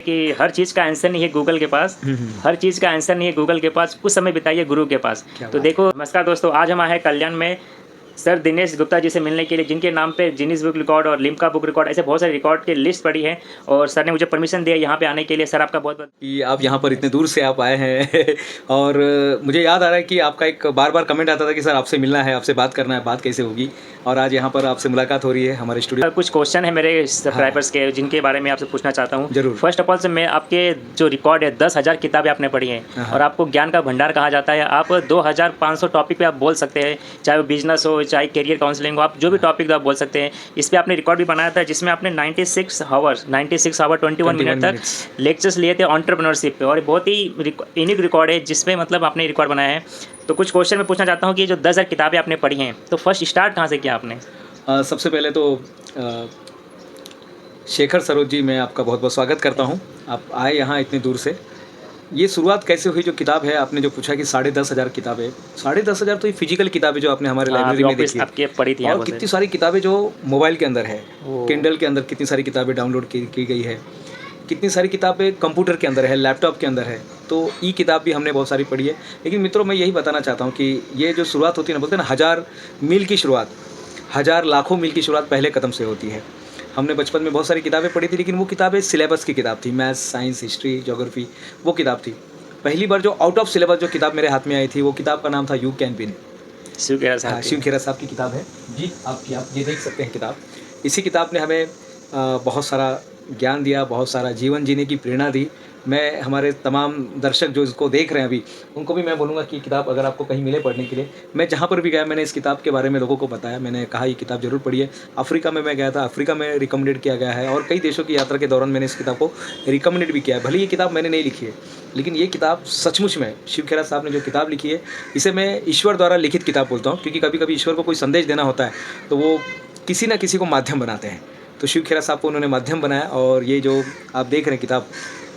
कि हर चीज़ का आंसर नहीं है गूगल के पास। हर चीज़ का आंसर नहीं है गूगल के पास। कुछ समय बिताइए गुरु के पास। तो देखो, नमस्कार दोस्तों, आज हम आए हैं कल्याण में सर दिनेश गुप्ता जी से मिलने के लिए, जिनके नाम पे गिनीज बुक रिकॉर्ड और लिम्का बुक रिकॉर्ड ऐसे बहुत सारे रिकॉर्ड की लिस्ट पड़ी है। और सर ने मुझे परमिशन दिया यहाँ पे आने के लिए। सर आपका बहुत बहुत कि आप यहाँ पर इतने दूर से आप आए हैं और मुझे याद आ रहा है कि आपका एक बार बार कमेंट आता था कि सर आपसे मिलना है, आपसे बात करना है, बात कैसे होगी। और आज यहाँ पर आपसे मुलाकात हो रही है हमारे स्टूडियो। कुछ क्वेश्चन है मेरे सब्सक्राइबर्स के, जिनके बारे में आपसे पूछना चाहता हूँ। जरूर। फर्स्ट ऑफ ऑल से मैं आपके जो रिकॉर्ड है 10,000 किताबें आपने पढ़ी हैं और आपको ज्ञान का भंडार कहा जाता है। आप 2,500 टॉपिक पे आप बोल सकते हैं, चाहे वो बिजनेस हो, चाहे करियर काउंसलिंग हो, आप जो भी टॉपिक आप बोल सकते हैं। इस पर आपने रिकॉर्ड भी बनाया था, जिसमें आपने 96 आवर 21 मिनट तक लेक्चर्स लिए थे एंटरप्रेन्योरशिप पे। और बहुत ही यूनिक रिकॉर्ड है जिसमें मतलब आपने रिकॉर्ड बनाया है। तो कुछ क्वेश्चन मैं पूछना चाहता हूँ कि जो 10,000 किताबें आपने पढ़ी हैं, तो फर्स्ट स्टार्ट कहाँ से किया आपने? सबसे पहले तो शेखर सरोज जी, मैं आपका बहुत बहुत स्वागत करता हूँ। आप आए यहाँ इतनी दूर से। ये शुरुआत कैसे हुई? जो किताब है, आपने जो पूछा कि 10,500 किताबें, 10,500 तो ये फिजिकल किताबें जो आपने हमारे लाइब्रेरी में देखी आपके पढ़ी थी। और कितनी सारी किताबें जो मोबाइल के अंदर है, किंडल के अंदर कितनी सारी किताबें डाउनलोड की गई है, कितनी सारी किताबें कंप्यूटर के अंदर है, लैपटॉप के अंदर है। तो ई किताब भी हमने बहुत सारी पढ़ी है। लेकिन मित्रों, मैं यही बताना चाहता हूँ कि ये जो शुरुआत होती है ना, बोलते हैं ना, 1000 मील की शुरुआत, 1000 लाखों मील की शुरुआत पहले कदम से होती है। हमने बचपन में बहुत सारी किताबें पढ़ी थी, लेकिन वो किताबें सिलेबस की किताब थी। मैथ्स, साइंस, हिस्ट्री, ज्योग्राफी, वो किताब थी। पहली बार जो आउट ऑफ सिलेबस जो किताब मेरे हाथ में आई थी, वो किताब का नाम था यू कैन विन। शिव खेरा साहब की किताब है जी। आप ये देख सकते हैं किताब। इसी किताब ने हमें बहुत सारा ज्ञान दिया, बहुत सारा जीवन जीने की प्रेरणा दी। मैं हमारे तमाम दर्शक जो इसको देख रहे हैं अभी, उनको भी मैं बोलूँगा कि किताब अगर आपको कहीं मिले पढ़ने के लिए, मैं जहाँ पर भी गया मैंने इस किताब के बारे में लोगों को बताया। मैंने कहा ये किताब जरूर पढ़िए। अफ्रीका में मैं गया था, अफ्रीका में रिकमेंडेड किया गया है, और कई देशों की यात्रा के दौरान मैंने इस किताब को रिकमेंडेड भी किया है। भले ये किताब मैंने नहीं लिखी है, लेकिन ये किताब सचमुच में शिव खेरा साहब ने जो किताब लिखी है, इसे मैं ईश्वर द्वारा लिखित किताब बोलता हूँ। क्योंकि कभी कभी ईश्वर को कोई संदेश देना होता है तो वो किसी ना किसी को माध्यम बनाते हैं। तो शिव खेरा साहब को उन्होंने माध्यम बनाया, और ये जो आप देख रहे हैं किताब,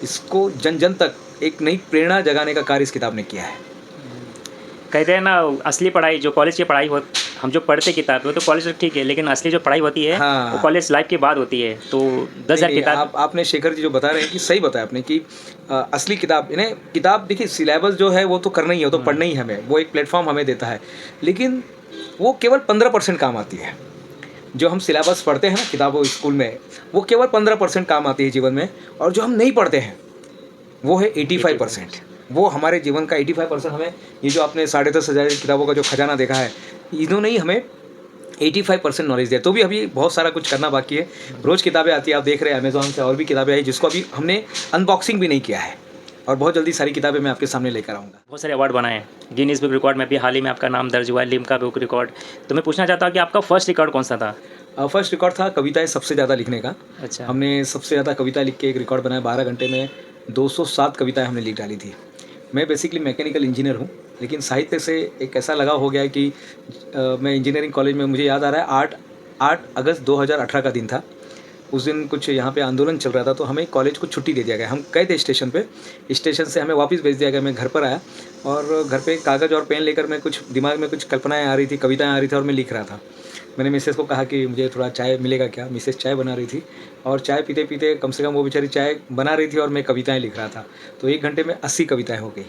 इसको जन जन तक एक नई प्रेरणा जगाने का कार्य इस किताब ने किया है। कहते हैं ना, असली पढ़ाई जो कॉलेज की पढ़ाई हो, हम जो पढ़ते किताब वो तो कॉलेज तक ठीक है, लेकिन असली जो पढ़ाई होती है वो कॉलेज लाइफ के बाद होती है। तो 10,000 किताब आपने शेखर जी जो बता रहे हैं कि सही बताया आपने कि असली किताब, इन्हें किताब देखिए, सिलेबस जो है वो तो करना ही है, वो तो पढ़ना ही हमें, वो एक प्लेटफॉर्म हमें देता है, लेकिन वो केवल 15% काम आती है। जो हम सिलेबस पढ़ते हैं ना किताबों स्कूल में, वो केवल 15% काम आती है जीवन में, और जो हम नहीं पढ़ते हैं वो है 85%। वो हमारे जीवन का 85% हमें, ये जो आपने 10,500 किताबों का जो खजाना देखा है, इन्होंने ही हमें 85% नॉलेज दिया। तो भी अभी बहुत सारा कुछ करना बाकी है। रोज़ किताबें आती है, आप देख रहे हैं अमेज़ॉन से और भी किताबें आई, जिसको अभी हमने अनबॉक्सिंग भी नहीं किया है, और बहुत जल्दी सारी किताबें मैं आपके सामने लेकर आऊँगा। बहुत सारे अवार्ड बनाए हैं, गिनीज बुक रिकॉर्ड में भी हाल ही में आपका नाम दर्ज हुआ है, लिम्का बुक रिकॉर्ड। तो मैं पूछना चाहता हूँ कि आपका फर्स्ट रिकॉर्ड कौन सा था? फर्स्ट रिकॉर्ड था कविताएं सबसे ज़्यादा लिखने का। अच्छा। हमने सबसे ज़्यादा कविता लिख के एक रिकॉर्ड बनाया। 12 घंटे में 207 कविताएं हमने लिख डाली थी। मैं बेसिकली मैकेनिकल इंजीनियर हूँ, लेकिन साहित्य से एक ऐसा लगाव हो गया है कि मैं इंजीनियरिंग कॉलेज में, मुझे याद आ रहा है 8 अगस्त 2018 का दिन था। उस दिन कुछ यहाँ पे आंदोलन चल रहा था, तो हमें कॉलेज को छुट्टी दे दिया गया। हम गए थे स्टेशन पे, स्टेशन से हमें वापस भेज दिया गया। मैं घर पर आया और घर पे कागज़ और पेन लेकर मैं कुछ दिमाग में कुछ कल्पनाएं आ रही थी, कविताएं आ रही थी, और मैं लिख रहा था। मैंने मिसेस को कहा कि मुझे थोड़ा चाय मिलेगा क्या? मिसेस चाय बना रही थी, और चाय पीते पीते कम से कम वो बेचारी चाय बना रही थी और मैं कविताएं लिख रहा था। तो 1 घंटे में 80 कविताएं हो गई।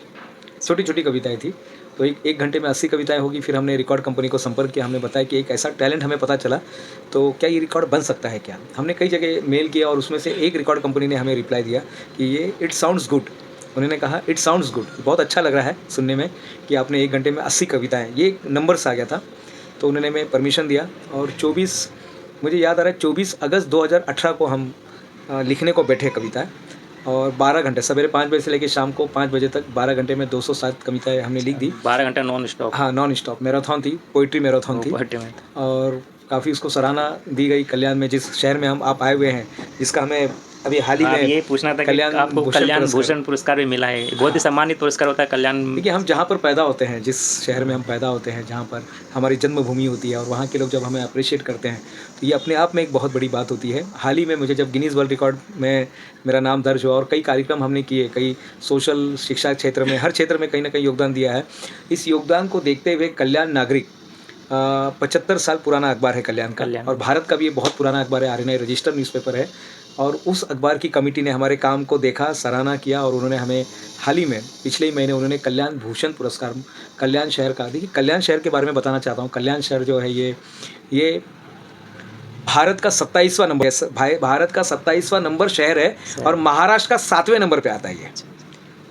छोटी छोटी कविताएं थी, तो एक घंटे में 80 कविताएं होगी। फिर हमने रिकॉर्ड कंपनी को संपर्क किया, हमने बताया कि एक ऐसा टैलेंट हमें पता चला, तो क्या ये रिकॉर्ड बन सकता है क्या? हमने कई जगह मेल किया, और उसमें से एक रिकॉर्ड कंपनी ने हमें रिप्लाई दिया कि ये इट साउंड्स गुड। उन्होंने कहा इट साउंड्स गुड, बहुत अच्छा लग रहा है सुनने में कि आपने 1 घंटे में 80 कविताएँ, ये नंबर्स आ गया था। तो उन्होंने हमें परमिशन दिया, और 24, मुझे याद आ रहा है 24 अगस्त 2018 को हम लिखने को बैठे कविताएँ, और 12 घंटे, सवेरे 5 बजे से लेकर शाम को 5 बजे तक 12 घंटे में 207 कविताएं हमने लिख दी। 12 घंटे नॉन स्टॉप? हाँ, नॉन स्टॉप मैराथन थी, पोइट्री मैराथन थी। और काफ़ी उसको सराहना दी गई कल्याण में, जिस शहर में हम आप आए हुए हैं, जिसका हमें अभी हाल ही में ये पूछना था कि आपको कल्याण भूषण पुरस्कार भी मिला है। बहुत ही सम्मानित पुरस्कार होता है कल्याण। देखिए, हम जहाँ पर पैदा होते हैं, जिस शहर में हम पैदा होते हैं, जहाँ पर हमारी जन्मभूमि होती है, और वहाँ के लोग जब हमें अप्रिशिएट करते हैं, तो ये अपने आप में एक बहुत बड़ी बात होती है। हाल ही में मुझे जब गिनीज़ वर्ल्ड रिकॉर्ड में मेरा नाम दर्ज हुआ, और कई कार्यक्रम हमने किए, कई सोशल शिक्षा क्षेत्र में, हर क्षेत्र में कहीं ना कहीं योगदान दिया है। इस योगदान को देखते हुए कल्याण नागरिक 75 साल पुराना अखबार है कल्याण का, और भारत का भी ये बहुत पुराना अखबार है, आरएनआई रजिस्टर्ड न्यूज़पेपर है। और उस अखबार की कमेटी ने हमारे काम को देखा, सराहना किया और उन्होंने हमें हाल ही में पिछले ही महीने उन्होंने कल्याण भूषण पुरस्कार कल्याण शहर का, देखिए कल्याण शहर के बारे में बताना चाहता हूँ। कल्याण शहर जो है ये भारत का 27वां नंबर है, भारत का 27वां नंबर शहर है और महाराष्ट्र का 7वें नंबर पे आता है ये।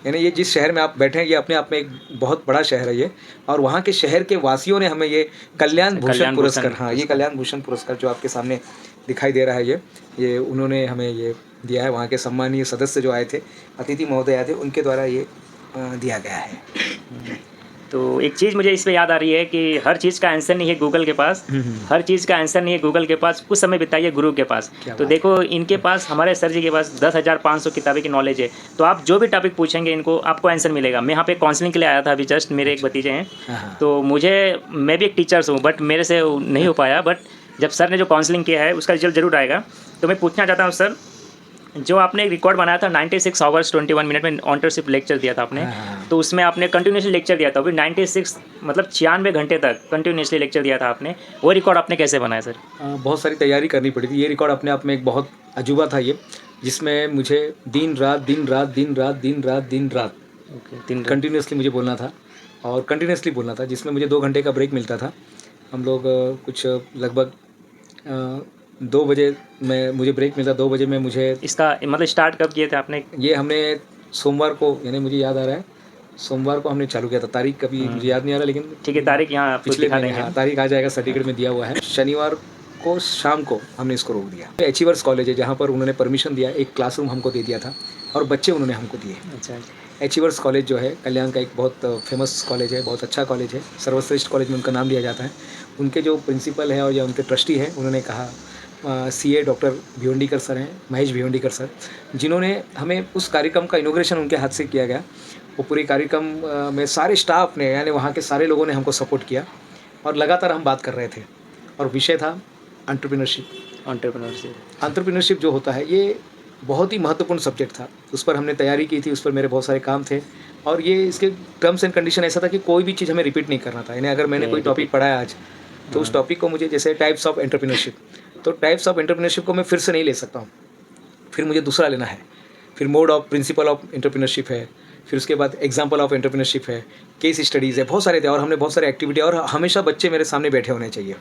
यानी ये जिस शहर में आप बैठे हैं ये अपने आप में एक बहुत बड़ा शहर है ये, और वहाँ के शहर के वासियों ने हमें ये कल्याण भूषण पुरस्कार, हाँ ये कल्याण भूषण पुरस्कार जो आपके सामने दिखाई दे रहा है ये उन्होंने हमें ये दिया है। वहाँ के सम्मानीय सदस्य जो आए थे, अतिथि महोदय आए थे, उनके द्वारा ये दिया गया है। तो एक चीज़ मुझे इस पे याद आ रही है कि हर चीज़ का आंसर नहीं है गूगल के पास, हर चीज़ का आंसर नहीं है गूगल के पास, कुछ समय बिताइए गुरु के पास। तो देखो इनके पास, हमारे सर जी के पास 10,500 किताबें की नॉलेज है, तो आप जो भी टॉपिक पूछेंगे इनको आपको आंसर मिलेगा। मैं यहाँ पे काउंसलिंग के लिए आया था अभी जस्ट, मेरे एक भतीजे हैं, तो मैं भी एक टीचर्स हूँ बट मेरे से नहीं हो पाया, बट जब सर ने जो काउंसलिंग किया है उसका रिजल्ट जरूर आएगा। तो मैं पूछना चाहता हूँ सर, जो आपने एक रिकॉर्ड बनाया था 96 आवर्स 21 मिनट में ऑनरशिप लेक्चर दिया था आपने, तो उसमें आपने कंटिन्यूसली लेक्चर दिया था, अभी 96 मतलब 96 घंटे तक कंटिन्यूसली लेक्चर दिया था आपने, वो रिकॉर्ड आपने कैसे बनाया सर? बहुत सारी तैयारी करनी पड़ी थी। ये रिकॉर्ड अपने आप में एक बहुत अजूबा था ये, जिसमें मुझे दिन रात कंटिन्यूसली मुझे बोलना था और कंटिन्यूसली बोलना था, जिसमें मुझे 2 घंटे का ब्रेक मिलता था। हम लोग कुछ लगभग 2 बजे में मुझे ब्रेक मिलता, 2 बजे में मुझे इसका मतलब स्टार्ट कब किए थे आपने? ये हमने सोमवार को, यानी मुझे याद आ रहा है सोमवार को हमने चालू किया था। तारीख कभी मुझे याद नहीं आ रहा, लेकिन ठीक है तारीख यहाँ पिछले तारीख आ जाएगा, सर्टिफिकेट में दिया हुआ है। शनिवार को शाम को हमने इसको रोक दिया। एचीवर्स कॉलेज है जहाँ पर उन्होंने परमिशन दिया, एक क्लासरूम हमको दे दिया था और बच्चे उन्होंने हमको दिए। अच्छा, एचीवर्स कॉलेज जो है कल्याण का एक बहुत फेमस कॉलेज है, बहुत अच्छा कॉलेज है, सर्वश्रेष्ठ कॉलेज में उनका नाम लिया जाता है। उनके जो प्रिंसिपल है और या उनके ट्रस्टी हैं, उन्होंने कहा सीए डॉक्टर भिवंडीकर सर हैं, महेश भिवंडीकर सर, जिन्होंने हमें उस कार्यक्रम का इनॉग्रेशन उनके हाथ से किया गया। वो पूरे कार्यक्रम में सारे स्टाफ ने, यानी वहाँ के सारे लोगों ने हमको सपोर्ट किया और लगातार हम बात कर रहे थे और विषय था एंटरप्रेन्योरशिप जो होता है ये बहुत ही महत्वपूर्ण सब्जेक्ट था। उस पर हमने तैयारी की थी, उस पर मेरे बहुत सारे काम थे और ये इसके टर्म्स एंड कंडीशन ऐसा था कि कोई भी चीज़ हमें रिपीट नहीं करना था। यानी अगर मैंने कोई टॉपिक पढ़ाया आज तो उस टॉपिक को मुझे, जैसे टाइप्स ऑफ एंटरप्रेन्योरशिप, तो टाइप्स ऑफ एंटरप्रेन्योरशिप को मैं फिर से नहीं ले सकता हूँ, फिर मुझे दूसरा लेना है। फिर mode of principle of entrepreneurship है, फिर उसके बाद एग्जाम्पल ऑफ एंटरप्रेन्योरशिप है, केस स्टडीज़ है, बहुत सारे थे और हमने बहुत सारे एक्टिविटी, और हमेशा बच्चे मेरे सामने बैठे होने चाहिए।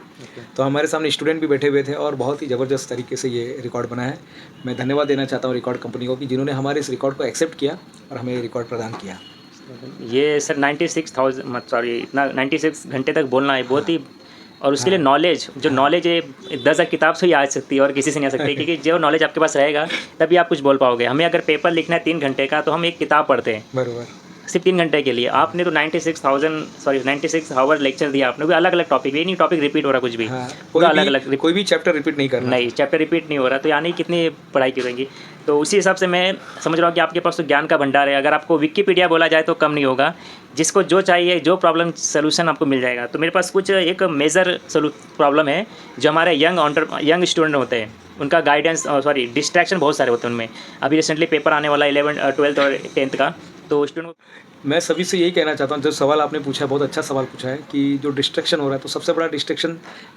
तो हमारे सामने स्टूडेंट भी बैठे हुए थे और बहुत ही ज़बरदस्त तरीके से ये रिकॉर्ड बना है। मैं धन्यवाद देना चाहता हूँ रिकॉर्ड कंपनी को कि जिन्होंने हमारे इस रिकॉर्ड को एक्सेप्ट किया और हमें रिकॉर्ड प्रदान किया। ये सर 96 घंटे तक बोलना है बहुत ही, और उसके लिए नॉलेज, जो नॉलेज है 10,000 किताब से ही आ सकती है और किसी से नहीं आ सकती, क्योंकि जो नॉलेज आपके पास रहेगा तभी आप कुछ बोल पाओगे। हमें अगर पेपर लिखना है 3 घंटे का तो हम एक किताब पढ़ते हैं बराबर, सिर्फ 3 घंटे के लिए। आपने तो 96 आवर लेक्चर दिया आपने, भी अलग अलग टॉपिक, ये नहीं टॉपिक रिपीट हो रहा कुछ भी, पूरा अलग अलग, कोई भी चैप्टर रिपीट नहीं करना, नहीं चैप्टर रिपीट नहीं हो रहा, तो यानी कितनी पढ़ाई की रहेंगी। तो उसी हिसाब से मैं समझ रहा हूँ कि आपके पास तो ज्ञान का भंडार है। अगर आपको विकिपीडिया बोला जाए तो कम नहीं होगा, जिसको जो चाहिए, जो प्रॉब्लम सोल्यूशन आपको मिल जाएगा। तो मेरे पास कुछ एक मेजर प्रॉब्लम है जो हमारे यंग स्टूडेंट होते हैं, उनका गाइडेंस डिस्ट्रैक्शन बहुत सारे होते हैं उनमें। अभी रिसेंटली पेपर आने वाला 11th 12th और 10th का, तो स्टूडेंट मैं सभी से यही कहना चाहता हूँ, जो सवाल आपने पूछा है बहुत अच्छा सवाल पूछा है कि जो डिस्ट्रैक्शन हो रहा है, तो सबसे बड़ा डिस्ट्रैक्शन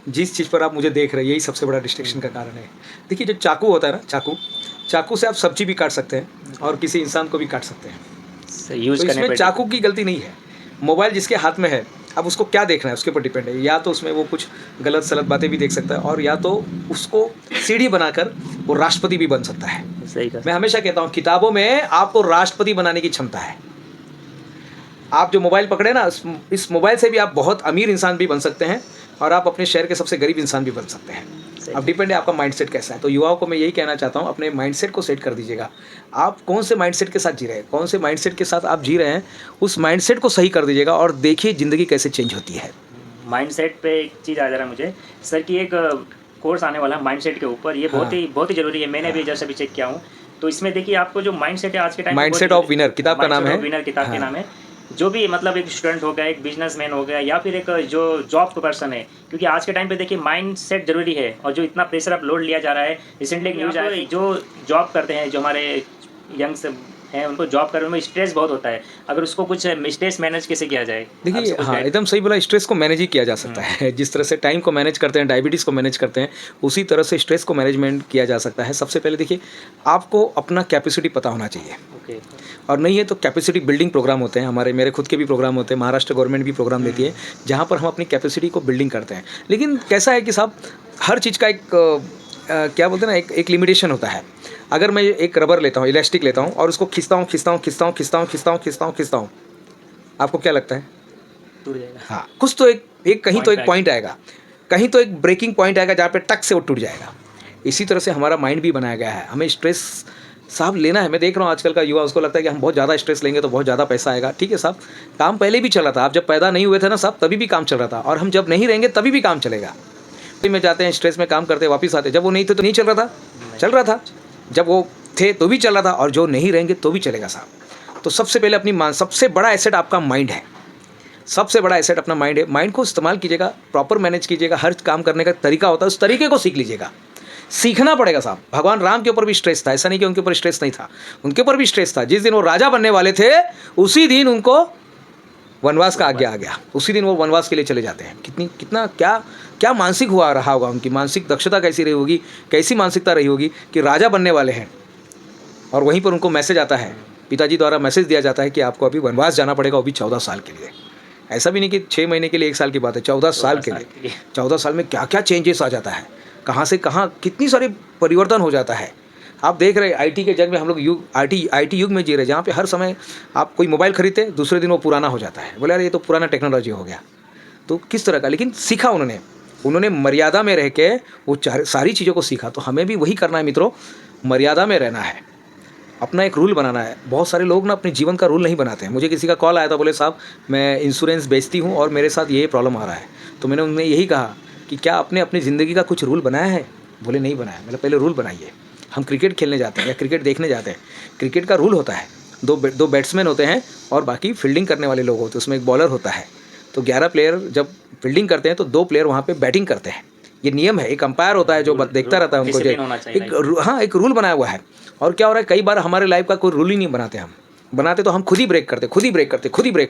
जिस चीज़ पर आप मुझे देख रहे हैं, यही सबसे बड़ा डिस्ट्रैक्शन का कारण है। देखिए जो चाकू होता है ना, चाकू से आप सब्जी भी काट सकते हैं और किसी इंसान को भी काट सकते हैं, यूज़ तो करने इसमें चाकू की गलती नहीं है। मोबाइल जिसके हाथ में है, अब उसको क्या देखना है उसके ऊपर डिपेंड है। या तो उसमें वो कुछ गलत सलत बातें भी देख सकता है, और या तो उसको सीढ़ी बनाकर वो राष्ट्रपति भी बन सकता है। सही कहा। मैं हमेशा कहता हूँ किताबों में आपको राष्ट्रपति बनाने की क्षमता है। आप जो मोबाइल पकड़े ना, इस मोबाइल से भी आप बहुत अमीर इंसान भी बन सकते हैं और आप अपने शहर के सबसे गरीब इंसान भी बन सकते हैं। अब डिपेंड है आपका माइंडसेट कैसा है। तो युवाओं को मैं यही कहना चाहता हूँ, अपने माइंडसेट को सेट कर दीजिएगा। आप कौन से माइंडसेट के साथ जी रहे हैं, कौन से माइंडसेट के साथ आप जी रहे हैं, उस माइंडसेट को सही कर दीजिएगा और देखिए ज़िंदगी कैसे चेंज होती है। माइंडसेट पे एक चीज़ आ जा रहा है मुझे सर की, एक कोर्स आने वाला है माइंडसेट के ऊपर, ये बहुत ही ज़रूरी है। मैंने भी जस्ट अभी चेक किया हूँ, तो इसमें देखिए आपको जो माइंडसेट है आज के टाइम, माइंडसेट ऑफ विनर किताब का नाम है, विनर किताब के नाम है। जो भी मतलब एक स्टूडेंट हो गया, एक बिजनेसमैन हो गया, या फिर एक जो जॉब पर्सन है, क्योंकि आज के टाइम पे देखिए माइंड सेट जरूरी है। और जो इतना प्रेशर अब लोड लिया जा रहा है, रिसेंटली एक न्यूज़ आया, जो जॉब करते हैं, जो हमारे यंग्स हैं उनको जॉब करने में स्ट्रेस बहुत होता है, अगर उसको कुछ स्ट्रेस मैनेज कैसे किया जाए? देखिए हाँ, एकदम सही बोला, स्ट्रेस को मैनेज ही किया जा सकता है। जिस तरह से टाइम को मैनेज करते हैं, डायबिटीज़ को मैनेज करते हैं, उसी तरह से स्ट्रेस को मैनेजमेंट किया जा सकता है। सबसे पहले देखिए, आपको अपना कैपेसिटी पता होना चाहिए, ओके। और नहीं है तो कैपेसिटी बिल्डिंग प्रोग्राम होते हैं हमारे, मेरे खुद के भी प्रोग्राम होते हैं, महाराष्ट्र गवर्नमेंट भी प्रोग्राम देती है जहाँ पर हम अपनी कैपेसिटी को बिल्डिंग करते हैं। लेकिन कैसा है कि साहब, हर चीज़ का एक क्या बोलते हैं ना, एक लिमिटेशन होता है। अगर मैं एक रबर लेता हूँ, इलास्टिक लेता हूँ और उसको खींचता हूँ, आपको क्या लगता है? टूट जाएगा। हाँ, कुछ तो एक कहीं तो एक पॉइंट आएगा, कहीं तो एक ब्रेकिंग पॉइंट आएगा जहाँ पे टक से वो टूट जाएगा। इसी तरह से हमारा माइंड भी बनाया गया है, हमें स्ट्रेस साहब लेना है। मैं देख रहा हूँ आजकल का युवा, उसको लगता है कि हम बहुत ज़्यादा स्ट्रेस लेंगे तो बहुत ज़्यादा पैसा आएगा। ठीक है साहब, काम पहले भी चला था, आप जब पैदा नहीं हुए थे ना साहब, तभी भी काम चल रहा था, और हम जब नहीं रहेंगे तभी भी काम चलेगा। में जाते हैं, स्ट्रेस में काम करते, वापस आते, जब वो नहीं थे तो नहीं चल रहा था, चल रहा था, जब वो थे तो भी चल रहा था, और जो नहीं रहेंगे तो भी चलेगा साहब। तो सबसे पहले अपनी सबसे बड़ा एसेट आपका माइंड है, सबसे बड़ा एसेट अपना माइंड है। माइंड को इस्तेमाल कीजिएगा, प्रॉपर मैनेज कीजिएगा, हर काम करने का तरीका होता है, उस तरीके को सीख लीजिएगा। सीखना पड़ेगा साहब। भगवान राम के ऊपर भी स्ट्रेस था, ऐसा नहीं कि उनके ऊपर स्ट्रेस नहीं था, उनके ऊपर भी स्ट्रेस था। जिस दिन वो राजा बनने वाले थे उसी दिन उनको वनवास का आज्ञा आ गया, उसी दिन वो वनवास के लिए चले जाते हैं। कितना क्या मानसिक हुआ रहा होगा, उनकी मानसिक दक्षता कैसी रही होगी, कैसी मानसिकता रही होगी कि राजा बनने वाले हैं, और वहीं पर उनको मैसेज आता है, पिताजी द्वारा मैसेज दिया जाता है कि आपको अभी वनवास जाना पड़ेगा, वो भी 14 साल के लिए। ऐसा भी नहीं कि 6 महीने के लिए, 1 साल की बात है, 14 साल के लिए। 14 साल में क्या क्या चेंजेस आ जाता है, कहाँ से कहाँ कितनी सारी परिवर्तन हो जाता है। आप देख रहे हैं आईटी के जग में हम लोग आईटी युग में जी रहे हैं, जहाँ पे हर समय आप कोई मोबाइल खरीदते, दूसरे दिन वो पुराना हो जाता है। बोले यार ये तो पुराना टेक्नोलॉजी हो गया। तो किस तरह का, लेकिन सीखा उन्होंने मर्यादा में रह के वो सारी चीज़ों को सीखा। तो हमें भी वही करना है मित्रों, मर्यादा में रहना है, अपना एक रूल बनाना है। बहुत सारे लोग ना अपने जीवन का रूल नहीं बनाते हैं। मुझे किसी का कॉल आया था, बोले साहब मैं इंश्योरेंस बेचती हूँ और मेरे साथ ये प्रॉब्लम आ रहा है। तो मैंने उन्हें यही कहा कि क्या आपने अपनी ज़िंदगी का कुछ रूल बनाया है? बोले नहीं बनाया। मतलब पहले रूल बनाइए। हम क्रिकेट खेलने जाते हैं या क्रिकेट देखने जाते हैं, क्रिकेट का रूल होता है, दो बैट्समैन होते हैं और बाकी फील्डिंग करने वाले लोग होते हैं, उसमें एक बॉलर होता है। तो 11 प्लेयर जब फील्डिंग करते हैं तो 2 प्लेयर वहाँ पे बैटिंग करते हैं। ये नियम है। एक अंपायर होता है जो देखता रहता है उनको, एक रूल बनाया हुआ है। और क्या हो रहा है, कई बार हमारे लाइफ का कोई रूल ही नहीं बनाते, हम बनाते तो हम खुद ही ब्रेक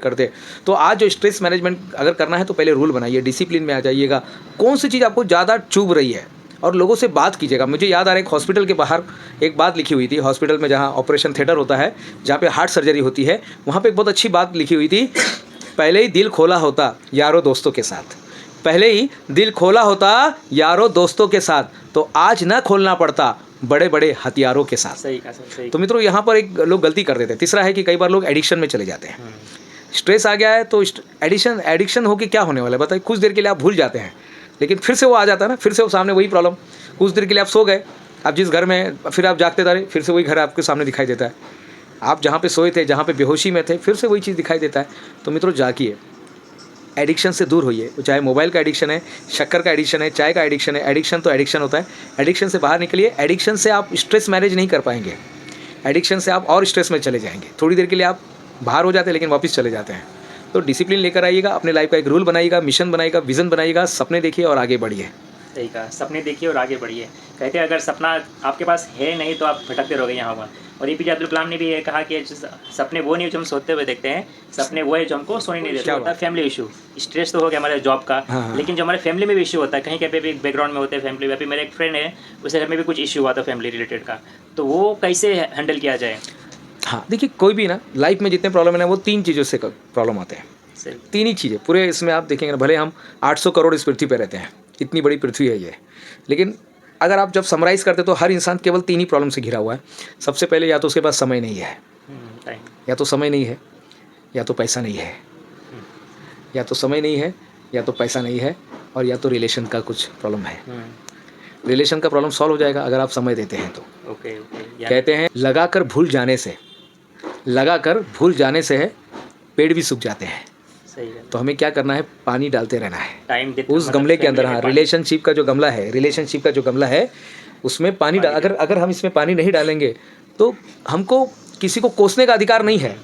करते। तो आज जो स्ट्रेस मैनेजमेंट अगर करना है तो पहले रूल बनाइए, डिसिप्लिन में आ जाइएगा। कौन सी चीज़ आपको ज़्यादा चुभ रही है, और लोगों से बात कीजिएगा। मुझे याद आ रहा है, एक हॉस्पिटल के बाहर एक बात लिखी हुई थी, हॉस्पिटल में जहाँ ऑपरेशन थिएटर होता है, जहाँ पे हार्ट सर्जरी होती है, वहाँ पे एक बहुत अच्छी बात लिखी हुई थी, पहले ही दिल खोला होता यारों दोस्तों के साथ, पहले ही दिल खोला होता यारों दोस्तों के साथ, तो आज ना खोलना पड़ता बड़े बड़े हथियारों के साथ। सही। तो मित्रों यहाँ पर एक लोग गलती कर देते हैं। तीसरा है कि कई बार लोग एडिक्शन में चले जाते हैं। स्ट्रेस आ गया है तो एडिक्शन होके क्या होने वाला है बताइए। कुछ देर के लिए आप भूल जाते हैं, लेकिन फिर से वो आ जाता है ना, फिर से वो सामने वही प्रॉब्लम। कुछ देर के लिए आप सो गए, आप जिस घर में, फिर आप जागते रहे, फिर से वही घर आपके सामने दिखाई देता है। आप जहाँ पे सोए थे, जहाँ पे बेहोशी में थे, फिर से वही चीज़ दिखाई देता है। तो मित्रों जागिए, एडिक्शन से दूर होइए। चाहे मोबाइल का एडिक्शन है, शक्कर का एडिक्शन है, चाय का एडिक्शन है, एडिक्शन तो एडिक्शन होता है। एडिक्शन से बाहर निकलिए। एडिक्शन से आप स्ट्रेस मैनेज नहीं कर पाएंगे, एडिक्शन से आप और स्ट्रेस में चले जाएंगे। थोड़ी देर के लिए आप बाहर हो जाते हैं लेकिन वापस चले जाते हैं। तो डिसिप्लिन लेकर आइएगा, अपने लाइफ का एक रूल बनाइएगा, मिशन बनाइएगा, विज़न बनाइएगा, सपने देखिए और आगे बढ़िए। सही कहा, सपने देखिए और आगे बढ़िए। कहते हैं अगर सपना आपके पास है नहीं तो आप भटकते रहोगे यहाँ वहाँ। और एपीजे अब्दुल कलाम ने भी ये कहा कि सपने वो नहीं जो हम सोते हुए देखते हैं, सपने वो है जो हमको सोने नहीं देते। होता है फैमिली इशू, स्ट्रेस तो हो गया हमारे जॉब का, लेकिन जो हमारे फैमिली में भी इशू होता है, कहीं पे भी बैकग्राउंड में होते हैं फैमिली में। अभी मेरे एक फ्रेंड है, उसे घर में भी कुछ इशू हुआ था फैमिली रिलेटेड का, तो वो कैसे हैंडल किया जाए? हाँ देखिए, कोई भी ना लाइफ में जितने प्रॉब्लम है ना, वो 3 चीज़ों से प्रॉब्लम आते हैं। 3 ही चीज़ें पूरे इसमें आप देखेंगे ना, भले हम 800 करोड़ इस पृथ्वी पे रहते हैं, इतनी बड़ी पृथ्वी है ये, लेकिन अगर आप जब समराइज़ करते तो हर इंसान केवल 3 ही प्रॉब्लम से घिरा हुआ है। सबसे पहले या तो उसके पास समय नहीं है, या तो समय नहीं है, या तो पैसा नहीं है, या तो समय नहीं है, या तो पैसा नहीं है, और या तो रिलेशन का कुछ प्रॉब्लम है। रिलेशन का प्रॉब्लम सॉल्व हो जाएगा अगर आप समय देते हैं तो। कहते हैं लगाकर भूल जाने से पेड़ भी सूख जाते हैं। तो हमें क्या करना है, पानी डालते रहना है टाइम उस गमले के अंदर। हाँ, रिलेशनशिप का जो गमला है उसमें पानी अगर हम इसमें पानी नहीं डालेंगे तो हमको किसी को कोसने का अधिकार नहीं है।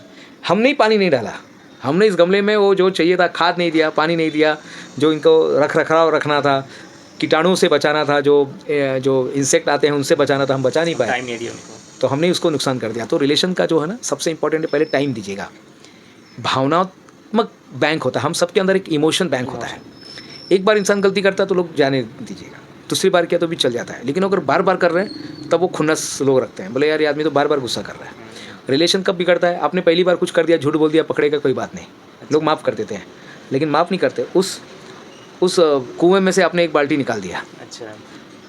हमने ही पानी नहीं डाला, हमने इस गमले में वो जो चाहिए था खाद नहीं दिया, पानी नहीं दिया, जो इनको रखरखाव रखना था, कीटाणुओं से बचाना था, जो इंसेक्ट आते हैं उनसे बचाना था, हम बचा नहीं पाए। तो हमने उसको नुकसान कर दिया। तो रिलेशन का जो है ना सबसे इंपॉर्टेंट है, पहले टाइम दीजिएगा। भावनात्मक बैंक होता है, हम सबके अंदर एक इमोशन बैंक होता है। एक बार इंसान गलती करता है तो लोग जाने दीजिएगा, दूसरी बार किया तो भी चल जाता है, लेकिन अगर बार बार कर रहे हैं तब वो खुन्नस लोग रखते हैं, बोले यार ये आदमी तो बार बार गुस्सा कर रहा है। रिलेशन कब बिगड़ता है, आपने पहली बार कुछ कर दिया, झूठ बोल दिया, पकड़ेगा कोई बात नहीं, लोग माफ़ कर देते हैं, लेकिन माफ़ नहीं करते। उस कुएं में से आपने एक बाल्टी निकाल दिया, अच्छा,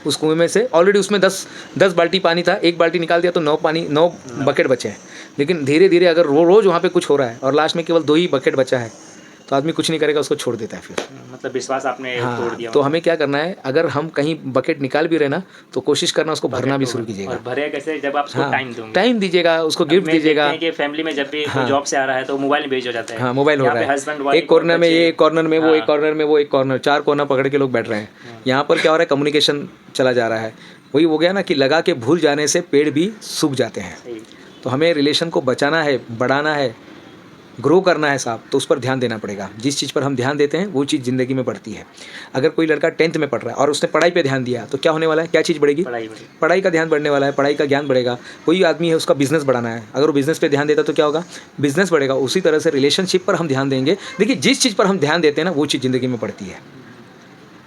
उस कुएं में से ऑलरेडी उसमें 10 बाल्टी पानी था, एक बाल्टी निकाल दिया तो 9 बकेट बचे हैं। लेकिन धीरे धीरे अगर रोज़ वहाँ पे कुछ हो रहा है और लास्ट में केवल 2 ही बकेट बचा है तो आदमी कुछ नहीं करेगा, उसको छोड़ देता है फिर। मतलब विश्वास आपने तोड़ दिया। तो हमें क्या करना है, अगर हम कहीं बकेट निकाल भी रहे ना तो कोशिश करना उसको भरना भी शुरू कीजिएगा। और भरे कैसे, जब आप उसको टाइम दोगे, टाइम दीजिएगा, उसको गिफ्ट दीजिएगा। कि फैमिली में जब भी कोई जॉब से आ रहा है तो मोबाइल में बिजी हो जाता है। हाँ, मोबाइल हो रहा है, एक कॉर्नर में ये, एक कॉर्नर में वो, एक कॉर्नर में वो, एक कॉर्नर, 4 कोना पकड़ के लोग बैठ रहे हैं। यहाँ पर क्या हो रहा है, कम्युनिकेशन चला जा रहा है। वही हो गया ना कि लगा के भूल जाने से पेड़ भी सूख जाते हैं। तो हमें रिलेशन को बचाना है, बढ़ाना है, ग्रो करना है साहब, तो उस पर ध्यान देना पड़ेगा। जिस चीज़ पर हम ध्यान देते हैं वो चीज़ ज़िंदगी में बढ़ती है। अगर कोई लड़का 10th में पढ़ रहा है और उसने पढ़ाई पे ध्यान दिया तो क्या होने वाला है, क्या चीज़ बढ़ेगी, पढ़ाई का ध्यान बढ़ने वाला है, पढ़ाई का ज्ञान बढ़ेगा। कोई आदमी है उसका बिजनेस बढ़ाना है, अगर वो बिजनेस पे ध्यान देता तो क्या होगा, बिजनेस बढ़ेगा। उसी तरह से रिलेशनशिप पर हम ध्यान देंगे। देखिए, जिस चीज़ पर हम ध्यान देते हैं ना वो चीज़ ज़िंदगी में बढ़ती है।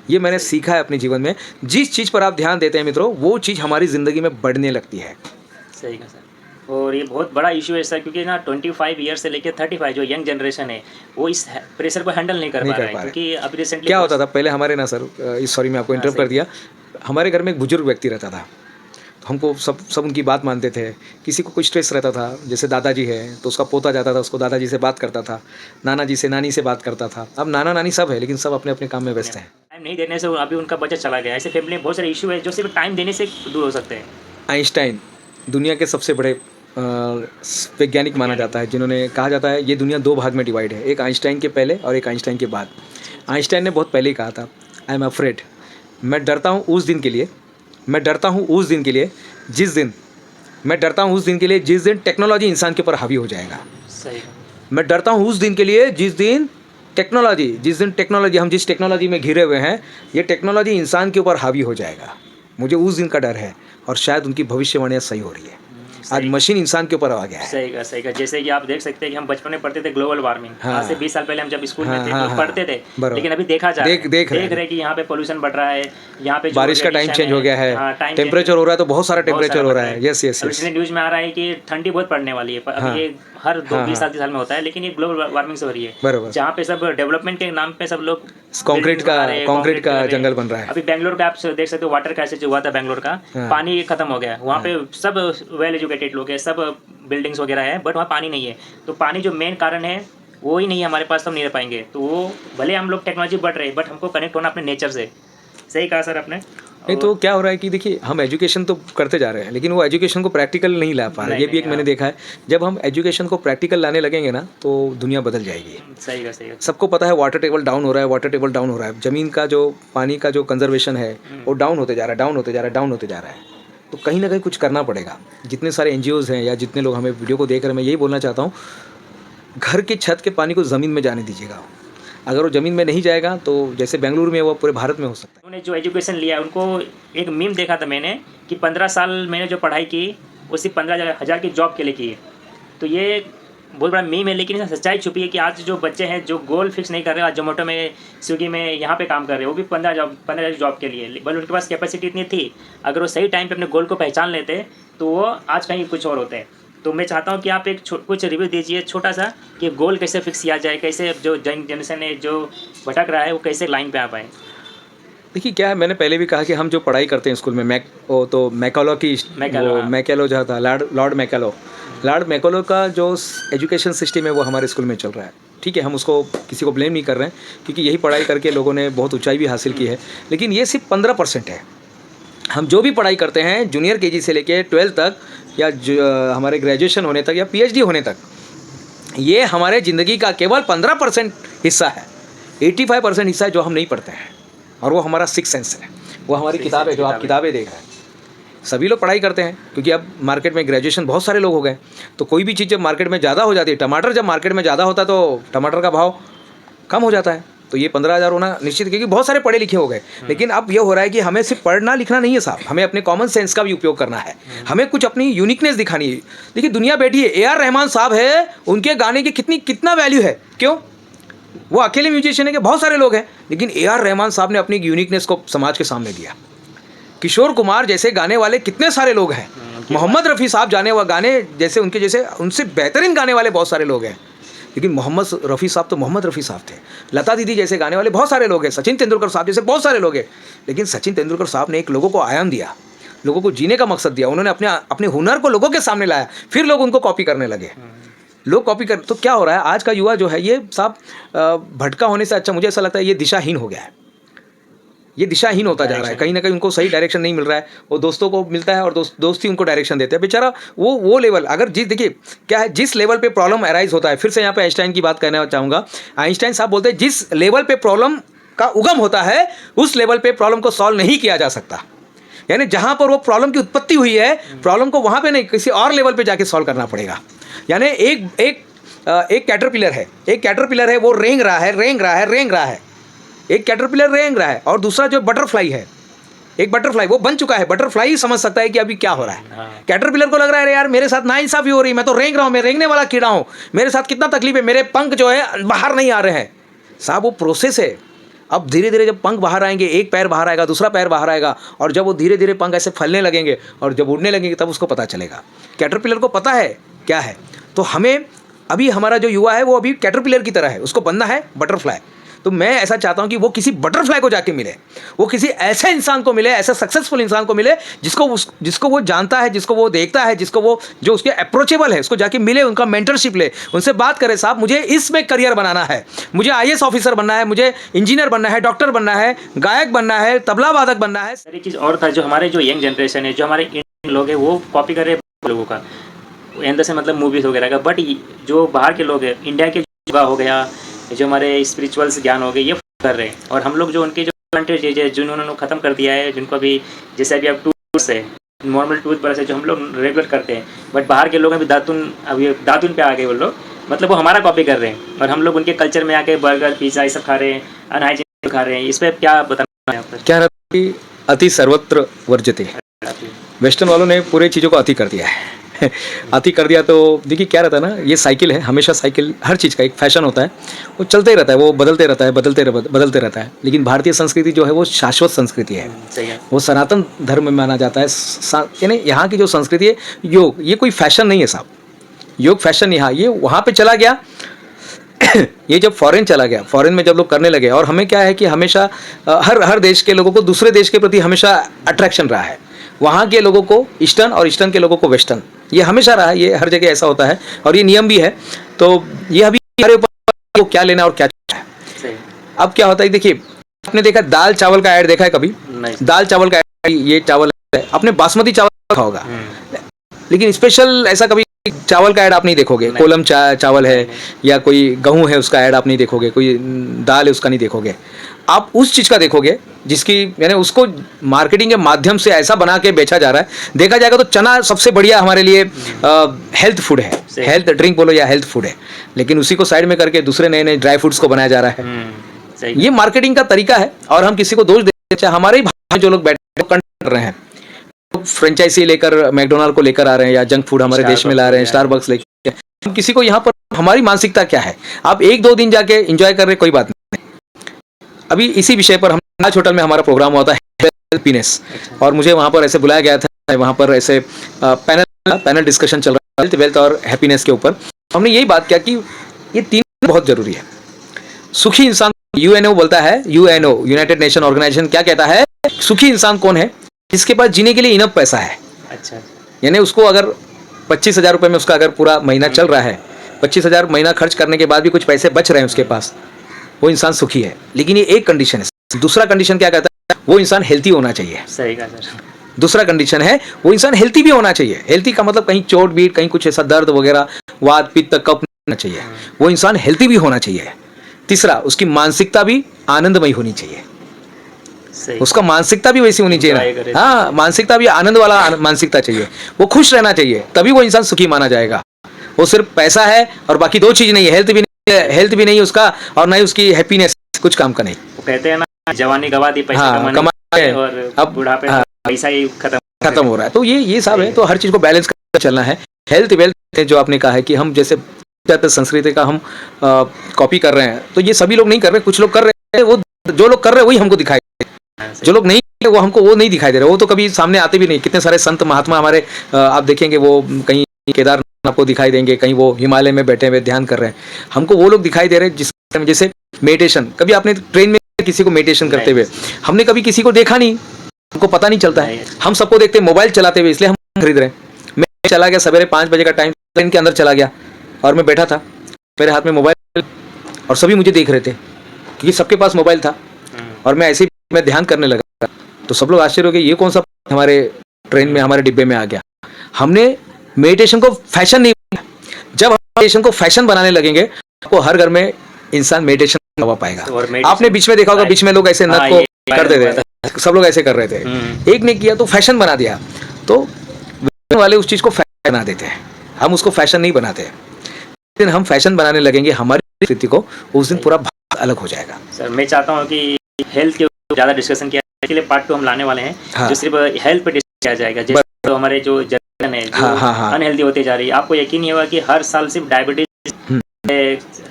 ये मैंने सीखा है अपने जीवन में। जिस चीज़ पर आप ध्यान देते हैं मित्रों, वो चीज़ हमारी ज़िंदगी में बढ़ने लगती है। सही कहा सर। और ये बहुत बड़ा इशू है सर, क्योंकि ना 25 ईयर से लेकर 35 जो यंग जनरेशन है वो इस प्रेशर को हैंडल नहीं कर पा रहा है। क्योंकि अभी रिसेंटली क्या होता था पहले हमारे ना सर, सॉरी मैं आपको इंटरप्ट कर दिया, हमारे घर में एक बुजुर्ग व्यक्ति रहता था, तो हमको सब उनकी बात मानते थे। किसी को कोई स्ट्रेस रहता था, जैसे दादाजी है तो उसका पोता जाता था, उसको दादाजी से बात करता था, नाना जी से, नानी से बात करता था। अब नाना नानी सब है लेकिन सब अपने अपने काम में व्यस्त हैं। टाइम नहीं देने से अभी उनका बजट चला गया। ऐसे फैमिली में बहुत सारे इशू है जो सिर्फ टाइम देने से दूर हो सकते हैं। आइंस्टाइन दुनिया के सबसे बड़े वैज्ञानिक माना जाता है, जिन्होंने कहा जाता है ये दुनिया 2 भाग में डिवाइड है, एक आइंस्टाइन के पहले और एक आइंस्टाइन के बाद। आइंस्टाइन ने बहुत पहले ही कहा था, आई एम अफ्रेड, मैं डरता हूँ उस दिन के लिए, मैं डरता हूँ उस दिन के लिए जिस दिन, मैं डरता हूँ उस दिन के लिए जिस दिन टेक्नोलॉजी इंसान के ऊपर हावी हो जाएगा। सही। मैं डरता हूँ उस दिन के लिए जिस दिन टेक्नोलॉजी हम जिस टेक्नोलॉजी में घिरे हुए हैं, ये टेक्नोलॉजी इंसान के ऊपर हावी हो जाएगा। मुझे उस दिन का डर है, और शायद उनकी भविष्यवाणियाँ सही हो रही है। आज मशीन इंसान के ऊपर आ गया है। सही का। जैसे कि आप देख सकते हैं कि हम बचपन में पढ़ते थे ग्लोबल वार्मिंग। आज से 20 साल पहले हम जब स्कूल में थे तो पढ़ते थे, लेकिन अभी देखा जा रहा है, देख रहे कि यहाँ पे पोल्यूशन बढ़ रहा है, यहाँ पे बारिश का टाइम चेंज हो गया है, टेम्परेचर हो रहा है, तो बहुत सारा टेम्परेचर हो रहा है। यस। न्यूज में आ रहा है कि ठंडी बहुत पड़ने वाली है। अभी ये हर 20 साल में होता है, लेकिन ये ग्लोबल वार्मिंग से हो रही है, जहाँ पे सब डेवलपमेंट के नाम पे सब लोग कंक्रीट का जंगल बन रहा है। अभी बेंगलोर का आप देख सकते हो, वाटर क्राइसिस जो हुआ था बेंगलोर का, पानी खत्म हो गया। वहाँ पे सब वेल एजुकेटेड लोग हैं, सब बिल्डिंग्स वगैरह है, बट वहाँ पानी नहीं है। तो पानी जो मेन कारण है वो ही नहीं है हमारे पास, तो हम नहीं रह पाएंगे। तो वो भले हम लोग टेक्नोलॉजी बढ़ रहे हैं, बट हमको कनेक्ट होना अपने नेचर से। सही कहा सर आपने। नहीं तो क्या हो रहा है कि देखिए, हम एजुकेशन तो करते जा रहे हैं लेकिन वो एजुकेशन को प्रैक्टिकल नहीं ला पा रहे। ये भी एक मैंने देखा है, जब हम एजुकेशन को प्रैक्टिकल लाने लगेंगे ना तो दुनिया बदल जाएगी। सही का। सबको पता है वाटर टेबल डाउन हो रहा है, ज़मीन का जो पानी का जो कंजर्वेशन है वो डाउन होते जा रहा है। तो कहीं ना कहीं कुछ करना पड़ेगा। जितने सारे NGOs हैं या जितने लोग हमें वीडियो को देख रहे हैं, मैं यही बोलना चाहता हूँ, घर के छत के पानी को ज़मीन में जाने दीजिएगा। अगर वो ज़मीन में नहीं जाएगा तो जैसे बेंगलुरु में, वो पूरे भारत में हो सकता है। उन्होंने जो एजुकेशन लिया, उनको एक मीम देखा था मैंने कि 15 साल मैंने जो पढ़ाई की वो सिर्फ 15,000 की जॉब के लिए की। तो ये बहुत बड़ा मीम है, लेकिन इसमें सच्चाई छुपी है कि आज जो बच्चे हैं जो गोल फिक्स नहीं कर रहे, आज जोमेटो में, स्विगी में, यहाँ पे काम कर रहे हैं, वो भी 15,000 जॉब के लिए, बल्कि उनके पास कैपेसिटी इतनी थी। अगर वो सही टाइम पे अपने गोल को पहचान लेते तो वो आज कहीं कुछ और होते हैं। तो मैं चाहता हूँ कि आप एक कुछ रिव्यू दीजिए छोटा सा, कि गोल कैसे फिक्स किया जाए, कैसे जो जनरेशन है जो भटक रहा है वो कैसे लाइन पे आ पाए। देखिए क्या है, मैंने पहले भी कहा कि हम जो पढ़ाई करते हैं स्कूल में, मैकेलो जो था, लॉर्ड मैकेलो का जो एजुकेशन सिस्टम है वो हमारे स्कूल में चल रहा है। ठीक है, हम उसको किसी को ब्लेम नहीं कर रहे हैं, क्योंकि यही पढ़ाई करके लोगों ने बहुत ऊंचाई भी हासिल की है, लेकिन ये सिर्फ 15% है। हम जो भी पढ़ाई करते हैं जूनियर KG से लेके 12 तक, या हमारे ग्रेजुएशन होने तक या PhD होने तक, ये हमारे ज़िंदगी का केवल 15% हिस्सा है। 85% हिस्सा है जो हम नहीं पढ़ते हैं, और वो हमारा 6th सेंस है, वो हमारी किताब है, जो आप किताबें देख रहे हैं। सभी लोग पढ़ाई करते हैं क्योंकि अब मार्केट में ग्रेजुएशन बहुत सारे लोग हो गए, तो कोई भी चीज़ जब मार्केट में ज़्यादा हो जाती है, टमाटर जब मार्केट में ज़्यादा होता है तो टमाटर का भाव कम हो जाता है। तो ये 15,000 होना निश्चित, क्योंकि बहुत सारे पढ़े लिखे हो गए। लेकिन अब ये हो रहा है कि हमें सिर्फ पढ़ना लिखना नहीं है साहब, हमें अपने कॉमन सेंस का भी उपयोग करना है, हमें कुछ अपनी यूनिकनेस दिखानी है। देखिए दुनिया बैठी है, AR रहमान साहब है, उनके गाने की कितना वैल्यू है, क्यों? वो अकेले म्यूजिशियन है कि बहुत सारे लोग हैं, लेकिन AR रहमान साहब ने अपनी यूनिकनेस को समाज के सामने दिया। किशोर कुमार जैसे गाने वाले कितने सारे लोग हैं, मोहम्मद रफ़ी साहब गाने जैसे उनके जैसे उनसे बेहतरीन गाने वाले बहुत सारे लोग हैं, लेकिन मोहम्मद रफ़ी साहब तो मोहम्मद रफ़ी साहब थे। लता दीदी जैसे गाने वाले बहुत सारे लोग हैं, सचिन तेंदुलकर साहब जैसे बहुत सारे लोग हैं, लेकिन सचिन तेंदुलकर साहब ने एक लोगों को आयाम दिया, लोगों को जीने का मकसद दिया, उन्होंने अपने हुनर को लोगों के सामने लाया, फिर लोग उनको कॉपी करने लगे। लोग कॉपी कर, तो क्या हो रहा है आज का युवा जो है ये साहब भटका होने से अच्छा मुझे ऐसा लगता है ये दिशाहीन हो गया है, ये दिशाहीन होता जा रहा है। कहीं ना कहीं उनको सही डायरेक्शन नहीं मिल रहा है, वो दोस्तों को मिलता है और दोस्त ही उनको डायरेक्शन देते हैं। बेचारा वो लेवल अगर देखिए क्या है, जिस लेवल पे प्रॉब्लम अराइज होता है, फिर से यहाँ पे आइंस्टाइन की बात करना चाहूँगा। आइंस्टाइन साहब बोलते हैं जिस लेवल पे प्रॉब्लम का उगम होता है उस लेवल पे प्रॉब्लम को सॉल्व नहीं किया जा सकता। यानी जहाँ पर वो प्रॉब्लम की उत्पत्ति हुई है, प्रॉब्लम को वहाँ पर नहीं किसी और लेवल पर जाके सॉल्व करना पड़ेगा। यानी एक कैटरपिलर है, वो रेंग रहा है, एक कैटरपिलर रेंग रहा है, और दूसरा जो बटरफ्लाई है, एक बटरफ्लाई वो बन चुका है, बटरफ्लाई ही समझ सकता है कि अभी क्या हो रहा है। कैटरपिलर को लग रहा है यार मेरे साथ नाइंसाफी हो रही, मैं तो रेंग रहा हूँ, मैं रेंगने वाला कीड़ा हूँ, मेरे साथ कितना तकलीफ है, मेरे पंख जो है बाहर नहीं आ रहे हैं। साहब वो प्रोसेस है। अब धीरे धीरे जब पंख बाहर आएंगे, एक पैर बाहर आएगा, दूसरा पैर बाहर आएगा, और जब वो धीरे धीरे पंख ऐसे फैलने लगेंगे और जब उड़ने लगेंगे तब उसको पता चलेगा। कैटरपिलर को पता है क्या है। तो हमें अभी हमारा जो युवा है वो अभी कैटरपिलर की तरह है, उसको बनना है बटरफ्लाई। तो मैं ऐसा चाहता हूं कि वो किसी बटरफ्लाई को जाके मिले, वो किसी ऐसे इंसान को मिले, ऐसे सक्सेसफुल इंसान को मिले जिसको वो जानता है, जिसको वो देखता है, जो उसके अप्रोचेबल है, उसको जाके मिले, उनका मेंटरशिप ले, उनसे बात करे साहब मुझे इसमें करियर बनाना है, मुझे IAS ऑफिसर बनना है, मुझे इंजीनियर बनना है, डॉक्टर बनना है, गायक बनना है, तबला वादक बनना है। सारी चीज़ और था जो हमारे जो यंग जनरेशन है, जो हमारे इंडियन लोग हैं वो कॉपी कर रहे हैं लोगों का, अंदर से मतलब मूवीज़ वगैरह का। बट जो बाहर के लोग हैं, इंडिया के योगा हो गया, जो हमारे स्पिरिचुअल्स ज्ञान हो गए, ये कर रहे हैं। और हम लोग जो उनके जो एडवांटेज है जिन्होंने ख़त्म कर दिया है, जिनको अभी जैसे अभी अब टूथ है, नॉर्मल टूथ ब्रश है जो हम लोग रेगुलर करते हैं, बट बाहर के लोग अभी दातुन पे आ गए वो लोग, मतलब वो हमारा कॉपी कर रहे हैं और हम लोग उनके कल्चर में आके बर्गर पिज़्ज़ा ये सब खा रहे हैं, अनहाइजीन खा रहे हैं। इस पर क्या बताना है आपको? क्या रहता है कि अति सर्वत्र वर्जते, वेस्टर्न वालों ने पूरे चीज़ों को अति कर दिया है। अति कर दिया तो देखिए क्या रहता है ना, ये साइकिल है, हमेशा साइकिल हर चीज़ का एक फैशन होता है, वो चलते ही रहता है, वो बदलते रहता है। लेकिन भारतीय संस्कृति जो है वो शाश्वत संस्कृति है, वो सनातन धर्म में माना जाता है। यानी यहाँ की जो संस्कृति है योग, ये कोई फैशन नहीं है साहब, योग फैशन यहाँ ये वहाँ पे चला गया। ये जब फॉरेन चला गया, फॉरेन में जब लोग करने लगे, और हमें क्या है कि हमेशा हर देश के लोगों को दूसरे देश के प्रति हमेशा अट्रैक्शन रहा है। वहाँ के लोगों को ईस्टर्न और ईस्टर्न के लोगों को वेस्टर्न, ये हमेशा रहा है, ये हर जगह ऐसा होता है और ये नियम भी है। तो ये अभी हमारे ऊपर क्या लेना और क्या है। अब क्या होता है देखिए, आपने देखा दाल चावल का ऐड देखा है कभी? दाल चावल का ऐड, ये चावल है, आपने बासमती चावल देखा होगा, लेकिन स्पेशल ऐसा कभी चावल का ऐड आप नहीं देखोगे। कोलम चावल है या कोई गेहूँ है उसका ऐड आप नहीं देखोगे, कोई दाल है उसका नहीं देखोगे। आप उस चीज़ का देखोगे जिसकी यानी उसको मार्केटिंग के माध्यम से ऐसा बना के बेचा जा रहा है। देखा जाएगा तो चना सबसे बढ़िया हमारे लिए हेल्थ फूड है, हेल्थ ड्रिंक बोलो या हेल्थ फूड है, लेकिन उसी को साइड में करके दूसरे नए नए ड्राई फ्रूट्स को बनाया जा रहा है। ये मार्केटिंग का तरीका है और हम किसी को दोष देते हैं। हमारे ही भाई जो लोग बैठे कर रहे हैं, फ्रेंचाइजी लेकर मैकडोनाल्ड को लेकर आ रहे हैं या जंक फूड हमारे देश में ला रहे हैं, स्टारबक्स लेकर, हम किसी को यहाँ पर हमारी मानसिकता क्या है? आप 1-2 दिन जाके एंजॉय कर रहे, कोई बात नहीं। अभी इसी विषय पर हम आज होटल में हमारा प्रोग्राम हुआ था हैप्पीनेस, और मुझे वहाँ पर ऐसे बुलाया गया था, वहाँ पर ऐसे पैनल डिस्कशन चल रहा है हेल्थ, वेल्थ और हैप्पीनेस के ऊपर। हमने यही बात किया कि ये 3 बहुत जरूरी है। सुखी इंसान, UNO बोलता है, UNO यूनाइटेड नेशन ऑर्गेनाइजेशन क्या कहता है, सुखी इंसान कौन है? जिसके पास जीने के लिए इनफ पैसा है। अच्छा, यानी उसको अगर 25,000 रुपये में उसका अगर पूरा महीना चल रहा है, 25,000 महीना खर्च करने के बाद भी कुछ पैसे बच रहे हैं उसके पास, वो इंसान सुखी है। लेकिन ये एक कंडीशन है। दूसरा कंडीशन क्या कहता है? वो इंसान हेल्थी होना चाहिए। सही कहा सर। दूसरा कंडीशन है वो इंसान हेल्थी भी होना चाहिए। हेल्थी का मतलब कहीं चोट बीट, कहीं कुछ ऐसा दर्द वगैरह, वात पित्त कफ नहीं होना चाहिए। वो इंसान हेल्थी भी होना चाहिए। तीसरा, उसकी मानसिकता भी आनंदमयी होनी चाहिए। उसका मानसिकता भी वैसी होनी चाहिए। हाँ, मानसिकता भी आनंद वाला मानसिकता चाहिए। वो खुश रहना चाहिए, तभी वो इंसान सुखी माना जाएगा। वो सिर्फ पैसा है और बाकी 2 चीज नहीं है, हेल्थ भी नहीं उसका और ना ही उसकी हैप्पीनेस, कुछ काम का नहीं। वो कहते हैं ना, जवानी गवा दी पैसा हाँ, कमाने कमाए में, और अब बुढ़ापे हाँ, में पैसा ही खत्म हो रहा है। तो ये सब है, सही तो हर चीज़ को बैलेंस कर चलना है। हेल्थ वेल्थ जो आपने कहा है कि हम जैसे जाते संस्कृति का हम कॉपी कर रहे हैं, तो ये सभी लोग नहीं कर रहे, कुछ लोग कर रहे हैं। वो जो लोग कर रहे हैं वही हमको दिखाई, जो लोग नहीं कर रहे, वो हमको वो नहीं दिखाई दे रहे, वो तो कभी सामने आते भी नहीं। कितने सारे संत महात्मा हमारे आप देखेंगे, वो कहीं केदारनाथ आपको दिखाई देंगे, कहीं वो हिमालय में बैठे हुए ध्यान कर रहे हैं, हमको वो लोग दिखाई दे रहे हैं। जिस जैसे मेडिटेशन, कभी आपने ट्रेन में किसी को मेडिटेशन करते हुए, हमने कभी किसी को देखा नहीं, हमको पता नहीं चलता है। हम सबको देखते हैं मोबाइल चलाते हुए, इसलिए हम खरीद रहे हैं। मैं चला गया सवेरे 5 बजे का टाइम, ट्रेन के अंदर चला गया और मैं बैठा था, मेरे हाथ में मोबाइल, और सभी मुझे देख रहे थे क्योंकि सबके पास मोबाइल था, और मैं ऐसे ही मैं ध्यान करने लगा। तो सब लोग आश्चर्य हो गए, ये कौन सा हमारे ट्रेन में, हमारे डिब्बे में आ गया। हमने मेडिटेशन को फैशन नहीं बनाया। जब हम मेडिटेशन को फैशन बनाने लगेंगे, आपको हर घर में इंसान मेडिटेशन करवा पाएगा। आपने बीच में देखा होगा, बीच में लोग ऐसे नथ को करते थे, सब लोग ऐसे कर रहे थे। एक ने किया तो फैशन बना दिया, तो वाले उस चीज को फैशन बना देते हैं, हम उसको फैशन नहीं बनाते। जिस दिन हम फैशन बनाने लगेंगे, हमारी स्थिति को उस दिन पूरा अलग हो जाएगा। सर मैं चाहता हूँ कि हेल्थ के ऊपर ज़्यादा डिस्कशन किया, इसके लिए पार्ट 2 हम लाने वाले हैं। हाँ। जो सिर्फ हेल्थ पे डिस्कस किया जाएगा, जैसे तो हमारे जो जनरेशन है जो हाँ। अनहेल्दी होती जा रही है। आपको यकीन नहीं होगा कि हर साल सिर्फ डायबिटीज,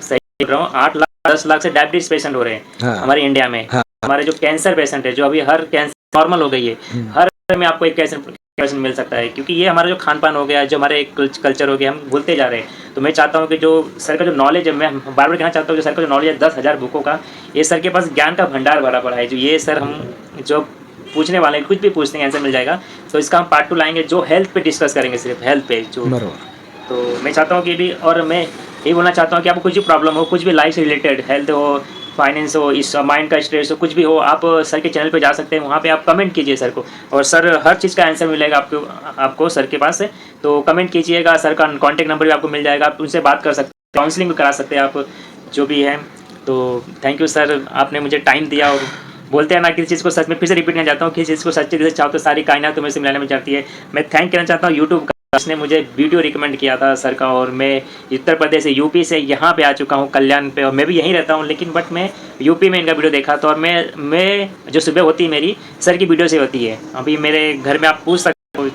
सही बोल रहा हूँ, 8 लाख 10 लाख से डायबिटीज पेशेंट हो रहे हैं हमारे इंडिया में। हमारे जो कैंसर पेशेंट है, जो अभी हर कैंसर नॉर्मल हो गई है, हर में आपको एक कैंसर पेशेंट मिल सकता है, क्योंकि ये हमारा जो खान पान हो गया, जो हमारे कल्चर हो गया, हम भूलते जा रहे हैं। तो मैं चाहता हूँ कि जो सर का जो नॉलेज है, मैं बार बार कहना चाहता हूँ, जो सर का जो नॉलेज है 10,000 बुकों का, ये सर के पास ज्ञान का भंडार भरा पड़ा है। जो ये सर हम जो पूछने वाले हैं, कुछ भी पूछते हैं आंसर मिल जाएगा। तो इसका हम पार्ट 2 लाएंगे, जो हेल्थ पे डिस्कस करेंगे, सिर्फ हेल्थ पे जो। तो मैं चाहता हूँ कि भी, और मैं ये बोलना चाहता हूँ कि आपको कुछ भी प्रॉब्लम हो, कुछ भी लाइफ से रिलेटेड, हेल्थ हो, फाइनेंस हो, इस माइंड का स्ट्रेस हो, कुछ भी हो, आप सर के चैनल पे जा सकते हैं। वहाँ पे आप कमेंट कीजिए सर को, और सर हर चीज़ का आंसर मिलेगा आपको सर के पास से। तो कमेंट कीजिएगा, सर का कॉन्टैक्ट नंबर भी आपको मिल जाएगा, आप उनसे बात कर सकते हैं, काउंसलिंग भी करा सकते हैं आप, जो भी है। तो थैंक यू सर, आपने मुझे टाइम दिया। और बोलते हैं ना, किसी चीज़ को सच में फिर से रिपीट करना चाहता हूँ, किसी चीज़ को सच्चे दिल से चाहो तो सारी कायनात तुम्हें से मिलाने में जाती है। मैं थैंक करना चाहता हूँ यूट्यूब का, उसने मुझे वीडियो रिकमेंड किया था सर का, और मैं उत्तर प्रदेश से, यूपी से यहाँ पे आ चुका हूँ कल्याण पे, और मैं भी यहीं रहता हूँ, लेकिन बट मैं यूपी में इनका वीडियो देखा था। और मैं जो सुबह होती है मेरी, सर की वीडियो से होती है। अभी मेरे घर में आप पूछ सकते हो,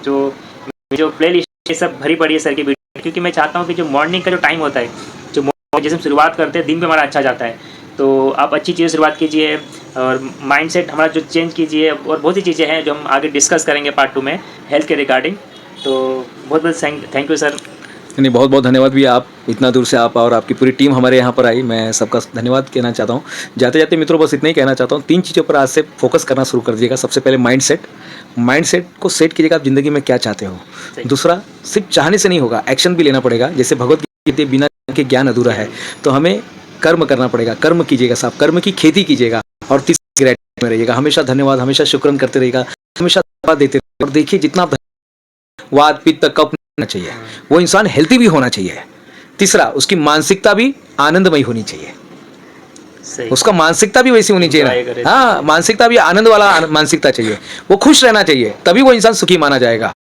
जो प्ले लिस्ट सब भरी पड़ी है सर की वीडियो, क्योंकि मैं चाहता हूँ कि जो मॉर्निंग का जो टाइम होता है, जो जैसे हम शुरुआत करते हैं, दिन भी हमारा अच्छा जाता है। तो आप अच्छी चीज़ें शुरुआत कीजिए, और माइंडसेट हमारा जो चेंज कीजिए, और बहुत सी चीज़ें हैं जो हम आगे डिस्कस करेंगे पार्ट 2 में हेल्थ के रिगार्डिंग। तो बहुत बहुत थैंक यू सर। नहीं, बहुत बहुत धन्यवाद भी, आप इतना दूर से आप और आपकी पूरी टीम हमारे यहाँ पर आई, मैं सबका धन्यवाद कहना चाहता हूँ। जाते जाते मित्रों, बस इतना ही कहना चाहता हूँ, 3 चीज़ों पर आज से फोकस करना शुरू कर दीजिएगा। सबसे पहले माइंडसेट को सेट कीजिएगा, आप ज़िंदगी में क्या चाहते हो। दूसरा, सिर्फ चाहने से नहीं होगा, एक्शन भी लेना पड़ेगा। जैसे भगवत गीता, बिना के ज्ञान अधूरा है, तो हमें कर्म करना पड़ेगा। कर्म कीजिएगा साहब, कर्म की खेती कीजिएगा। और तीसरी, ग्रेटिट्यूड में रहिएगा, हमेशा धन्यवाद, हमेशा शुक्रन करते रहिएगा, हमेशा धन्यवाद देते रहिएगा। और देखिए, जितना वाद पित्त कफ होना चाहिए, वो इंसान हेल्थी भी होना चाहिए। तीसरा, उसकी मानसिकता भी आनंदमयी होनी चाहिए, उसका मानसिकता भी वैसी होनी चाहिए ना। हाँ, मानसिकता भी आनंद वाला मानसिकता चाहिए, वो खुश रहना चाहिए, तभी वो इंसान सुखी माना जाएगा।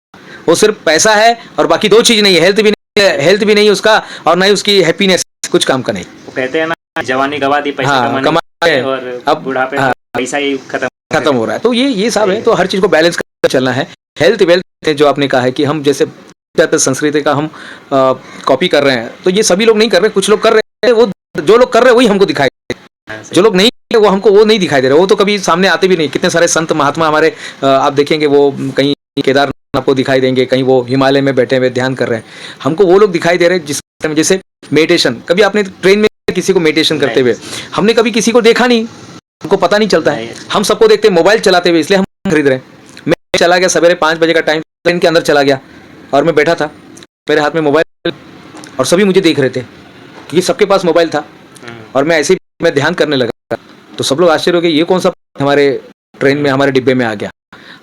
वो सिर्फ पैसा है और बाकी 2 चीज नहीं है, हेल्थ भी नहीं उसका, और ना ही उसकी हैप्पीनेस, कुछ काम का नहीं। वो कहते हैं ना, जवानी गवा दी पैसा कमाने में, और अब बुढ़ापे में पैसा ही खत्म हो रहा है। तो ये सब है, तो हर चीज को बैलेंस कर चलना है। हेल्थ वेल्थ जो आपने कहा है कि हम जैसे संस्कृति का हम कॉपी कर रहे हैं, तो ये सभी लोग नहीं कर रहे, कुछ लोग कर रहे हैं। वो जो लोग कर रहे हैं वही हमको दिखाई, जो लोग नहीं कर रहे, वो हमको वो नहीं दिखाई दे रहे, वो तो कभी सामने आते भी नहीं। कितने सारे संत महात्मा हमारे आप देखेंगे, वो कहीं केदारनाथ आपको दिखाई देंगे, कहीं वो हिमालय में बैठे हुए ध्यान कर रहे हैं, हमको वो लोग दिखाई दे रहे हैं। जिस जैसे मेडिटेशन, कभी आपने ट्रेन में किसी को मेडिटेशन करते हुए, हमने कभी किसी को देखा नहीं, हमको पता नहीं चलता है। हम सबको देखते हैं मोबाइल चलाते हुए, इसलिए हम खरीद रहे हैं। मैं चला गया सवेरे 5 बजे का टाइम, ट्रेन के अंदर चला गया और मैं बैठा था, मेरे हाथ में मोबाइल, और सभी मुझे देख रहे थे क्योंकि सबके पास मोबाइल था, और मैं ऐसे ही मैं ध्यान करने लगा। तो सब लोग आश्चर्य हो गए, ये कौन सा हमारे ट्रेन में, हमारे डिब्बे में आ गया।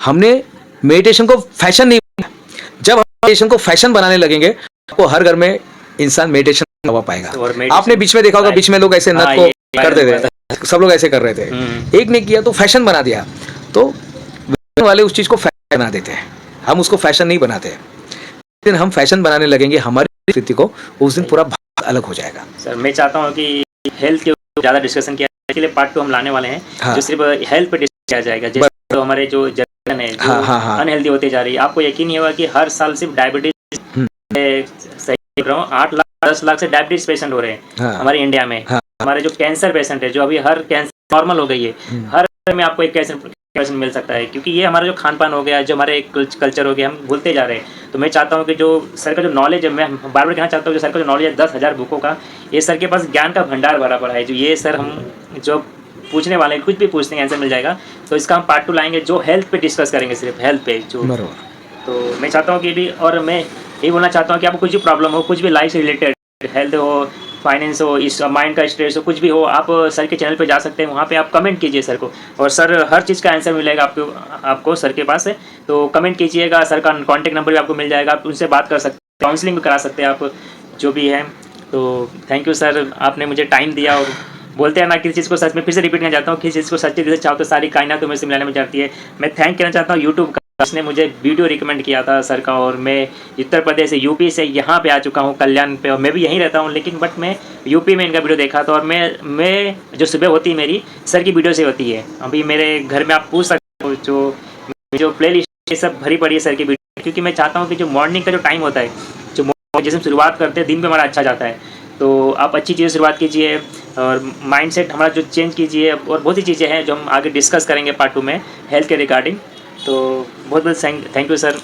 हमने मेडिटेशन को फैशन नहीं बनाया। जब हम मेडिटेशन को फैशन बनाने लगेंगे, आपको हर घर में इंसान मेडिटेशन करवा पाएगा। आपने बीच में देखा होगा, बीच में लोग ऐसे नथ को करते थे, सब लोग ऐसे कर रहे थे। एक ने किया तो फैशन बना दिया, तो वाले उस चीज को फैशन बना देते हैं, हम उसको फैशन नहीं बनाते। जिस दिन हम फैशन बनाने लगेंगे, हमारी स्थिति को उस दिन पूरा अलग हो जाएगा। सर मैं चाहता हूँ कि हेल्थ के ऊपर ज़्यादा डिस्कशन किया, के लिए पार्ट 2 हम लाने वाले हैं, हाँ। जो सिर्फ हेल्थ पे डिस्कस किया जाएगा। जैसे तो हमारे जो जनरेशन है, जो हाँ। अनहेल्दी होती जा रही है, आपको यकीन नहीं होगा कि हर साल सिर्फ डायबिटीज, सही बोल रहा हूँ, 8 लाख 10 लाख से डायबिटीज पेशेंट हो रहे हैं हाँ। हमारे इंडिया में। हाँ। हमारे जो कैंसर पेशेंट है, जो अभी हर कैंसर नॉर्मल हो गई है, हर में आपको एक कैंसर मिल सकता है, क्योंकि ये हमारा जो खान पान हो गया, जो हमारे कल्चर हो गया, हम भूलते जा रहे हैं। तो मैं चाहता हूँ कि जो सर का जो नॉलेज है, मैं बार बार कहना चाहता हूँ कि सर का जो नॉलेज है 10,000 बुकों का, ये सर के पास ज्ञान का भंडार भरा पड़ा है। जो ये सर हम जो पूछने वाले हैं, कुछ भी पूछते हैं आंसर मिल जाएगा। तो इसका हम पार्ट 2 लाएंगे, जो हेल्थ पे डिस्कस करेंगे, सिर्फ हेल्थ पे जो। तो मैं चाहता हूँ कि भी, और मैं ये बोलना चाहता हूँ कि आपको कुछ भी प्रॉब्लम हो, कुछ भी लाइफ से रिलेटेड, हेल्थ हो, फाइनेंस हो, इस माइंड का स्ट्रेस हो, कुछ भी हो, आप सर के चैनल पे जा सकते हैं। वहाँ पे आप कमेंट कीजिए सर को, और सर हर चीज़ का आंसर मिलेगा आपको सर के पास है। तो कमेंट कीजिएगा, सर का कॉन्टैक्ट नंबर भी आपको मिल जाएगा, आप उनसे बात कर सकते हैं, काउंसलिंग भी करा सकते हैं आप, जो भी है। तो थैंक यू सर, आपने मुझे टाइम दिया। और बोलते हैं ना, किसी चीज़ को सच में, फिर से रिपीट करना चाहता हूँ, किसी चीज़ को सच्चे दिल से चाहो तो सारी कायनात मेरे से मिलाने में जाती है। मैं थैंक करना चाहता हूँ यूट्यूब का, उसने मुझे वीडियो रिकमेंड किया था सर का, और मैं उत्तर प्रदेश से, यूपी से यहाँ पे आ चुका हूँ कल्याण पे, और मैं भी यहीं रहता हूँ, लेकिन बट मैं यूपी में इनका वीडियो देखा था। और मैं जो सुबह होती है मेरी, सर की वीडियो से होती है। अभी मेरे घर में आप पूछ सकते हो, जो प्ले लिस्ट सब भरी पड़ी है सर की वीडियो, क्योंकि मैं चाहता हूँ कि जो मॉर्निंग का जो टाइम होता है, जो जैसे हम शुरुआत करते हैं, दिन भी हमारा अच्छा जाता है। तो आप अच्छी चीज़ें शुरुआत कीजिए, और माइंडसेट हमारा जो चेंज कीजिए, और बहुत सी चीज़ें हैं जो हम आगे डिस्कस करेंगे पार्ट 2 में हेल्थ के रिगार्डिंग। तो बहुत बहुत थैंक यू सर।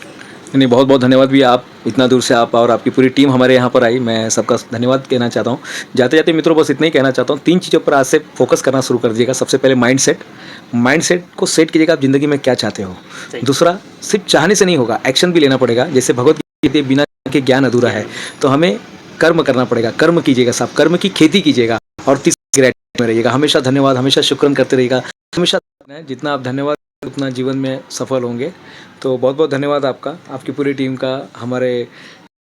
नहीं, बहुत बहुत धन्यवाद भी, आप इतना दूर से आप और आपकी पूरी टीम हमारे यहाँ पर आई, मैं सबका धन्यवाद कहना चाहता हूँ। जाते जाते मित्रों बस इतना ही कहना चाहता हूँ, 3 चीज़ों पर आज से फोकस करना शुरू कर दीजिएगा। सबसे पहले माइंडसेट को सेट कीजिएगा, आप ज़िंदगी में क्या चाहते हो। दूसरा, सिर्फ चाहने से नहीं होगा, एक्शन भी लेना पड़ेगा। जैसे भगवत गीता, बिना के ज्ञान अधूरा है, तो हमें कर्म करना पड़ेगा। कर्म कीजिएगा, सब कर्म की खेती कीजिएगा। और तीसरी, ग्रेटिट्यूड में रहिएगा, हमेशा धन्यवाद, हमेशा शुक्र करते रहिएगा, हमेशा। जितना आप धन्यवाद उतना जीवन में सफल होंगे। तो बहुत बहुत धन्यवाद आपका, आपकी पूरी टीम का। हमारे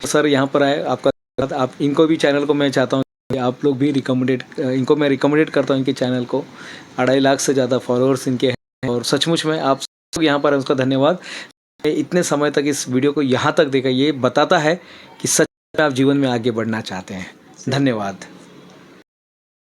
सर यहाँ पर आए, आपका, आप इनको भी, चैनल को मैं चाहता हूँ कि आप लोग भी इनको मैं रिकमेंडेड करता हूँ, इनके चैनल को 2.5 लाख से ज़्यादा फॉलोअर्स इनके हैं, और सचमुच में आप सब यहाँ पर उसका धन्यवाद। इतने समय तक इस वीडियो को यहाँ तक देखा, ये बताता है कि सच में आप जीवन में आगे बढ़ना चाहते हैं। धन्यवाद।